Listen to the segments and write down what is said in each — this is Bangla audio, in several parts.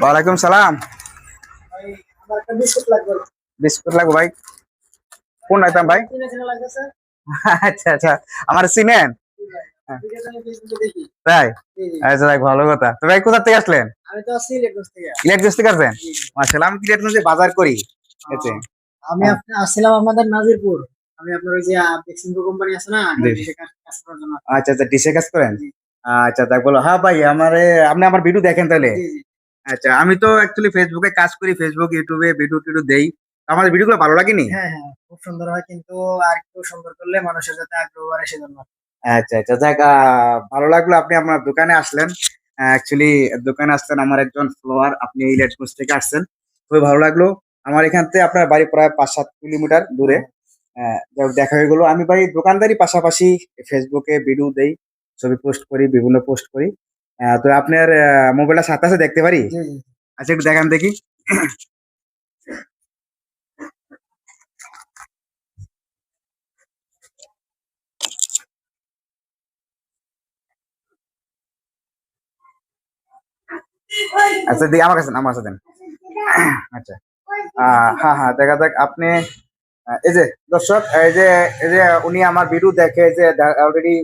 ওয়ালাইকুম সালাম। ভাই, আমার একটা বিস্কুট লাগবে। বিস্কুট লাগবে ভাই? কোন আইটেম ভাই? চিনা চিনা লাগতেছে। আচ্ছা আচ্ছা, আমার চিনেন? জি ভাই, হ্যাঁ, ভিডিও তো আমি ফেসবুকে দেখি। তাই? জি জি। আচ্ছা ভাই, ভালো কথা। তো ভাই কোথা থেকে আসলেন? আমি তো আছি লেগুস থেকে। ইলেকট্রিক থেকে আসবেন? জি জি। মাশাআল্লাহ, আমি ইলেকট্রিক বাজার করি এতে। আহ, আমি হ্যাঁ, আপনি আসছিলাম আপনাদের নাজিরপুর। আমি আপনার ওই যে বেক্সিমকো কোম্পানি আছে না, জি। ডিসে কাজ কাজ করার জন্য। আচ্ছা আচ্ছা, ডিসে কাজ করেন? জি আচ্ছা তাই বলো। হ্যাঁ ভাই, আপনি আমার ভিডিও দেখেন তাহলে? জি জি। আচ্ছা, আমি তো অ্যাকচুয়ালি ফেসবুকে কাজ করি, ফেসবুক ইউটিউবে ভিডিও টিডিও দেই। আমার ভিডিওগুলো ভালো লাগেনি? হ্যাঁ হ্যাঁ, খুব সুন্দর হয় কিন্তু আর একটু সুন্দর করলে মানুষের যাতে আগ্রহ বাড়ে সেজন্য। আচ্ছা আচ্ছা, যাক, ভালো লাগলো আপনি আমার দোকানে আসলেন। অ্যাকচুয়ালি দোকানে আসছেন আমার একজন ফলোয়ার, আপনি এই লেটগঞ্জ থেকে আসছেন, খুবই ভালো লাগলো। আমার এখান থেকে আপনার বাড়ি প্রায় 5-7 কিলোমিটার দূরে। যাই হোক, দেখা হয়ে গেলো। আমি ভাই দোকানদারি পাশাপাশি ফেসবুকে ভিডিও দেই, ছবি পোস্ট করি, বিভিন্ন পোস্ট করি। তো আপনার মোবাইলটা সাথে আছে, দেখতে পারি? জি জি। আচ্ছা, একটু দেখান দেখি। আচ্ছা দিই, আমার কাছে দেন। আচ্ছা, হ্যাঁ হ্যাঁ, দেখা যাক আপনি। এই যে দর্শক, এই যে উনি আমার ভিডিও দেখে, যে অলরেডি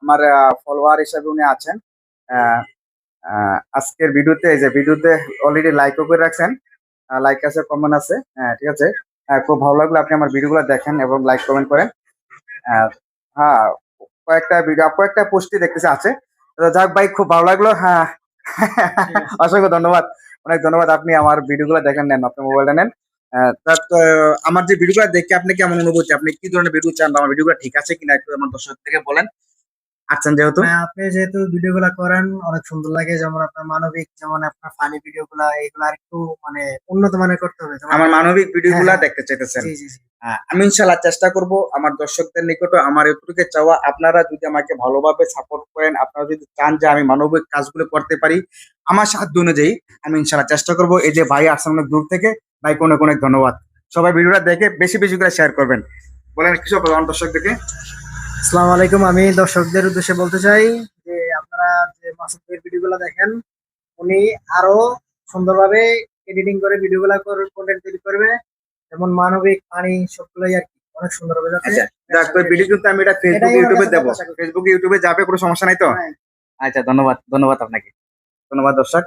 আমার ফলোয়ার হিসাবে উনি আছেন। আহ, আজকের ভিডিওতে, এই যে ভিডিওতে অলরেডি লাইকও করে রাখছেন, লাইক আছে, কমেন্ট আছে। হ্যাঁ, ঠিক আছে। খুব ভালো লাগলো আপনি আমার ভিডিওগুলো দেখেন এবং লাইক কমেন্ট করেন। আহ, হ্যাঁ, কয়েকটা পোস্টই দেখতেছে আছে। তো যাক ভাই, খুব ভালো লাগলো। হ্যাঁ। ঠিক আছে। অসংখ্য ধন্যবাদ, অনেক ধন্যবাদ। আপনি আমার ভিডিওগুলো দেখেন, নেন আপনার মোবাইলটা নেন। আমার যে ভিডিওগুলো দেখে আপনি কেমন অনুভূতি, আপনি কি ধরনের ভিডিও চান, বা আমার ভিডিওগুলো ঠিক আছে কিনা, একটু আমার দর্শক থেকে বলেন। আচ্ছা, যেহেতু হ্যাঁ, আপনি যেহেতু ভিডিও গুলা করেন অনেক সুন্দর লাগে, যেমন আপনার মানবিক, যেমন আপনার ফানি ভিডিও গুলা, এগুলা আর একটু মানে উন্নত মানের করতে হবে যেমন। আমার মানবিক হ্যাঁ ভিডিওগুলো হ্যাঁ। দেখতে চাইতেছেন? জি জি জি। আমি ইনশাল্লাহ চেষ্টা করব। আমার দর্শকদের নিকটও আমার এটুকু চাওয়া, আপনারা যদি আমাকে ভালোভাবে সাপোর্ট করেন, আপনারা যদি চান যে আমি মানবিক কাজগুলো করতে পারি, আমার সাধ্য অনুযায়ী আমি ইনশাল্লাহ চেষ্টা করব। এই যে ভাই আসছেন অনেক দূর থেকে, ভাইকে অনেক অনেক ধন্যবাদ। সবাই ভিডিওটা দেখে বেশি বেশি করে শেয়ার করবেন। বলেন কিছু আমার দর্শকদেরকে। আসসালামু আলাইকুম, আমি দর্শকদের উদ্দেশ্যে বলতে চাই যে আপনারা যে মাসুদ ভাইয়ের ভিডিও গুলা দেখেন, উনি আরো সুন্দরভাবে এডিটিং করে ভিডিও গুলা কন্টেন্ট তৈরি করবে, যেমন মানবিক ফানি সবগুলোই আর কি অনেক সুন্দর হবে যাতে। আচ্ছা, যাক, তো ভিডিও কিন্তু আমি এটা এটাই ফেসবুকে ওনার ইউটিউবে কাছে দেবো। প্রত্যাশা করি। ফেসবুকে ইউটিউবে যাবে, কোনো সমস্যা নাই তো? হ্যাঁ। আচ্ছা, ধন্যবাদ ধন্যবাদ আপনাকে। ধন্যবাদ দর্শক।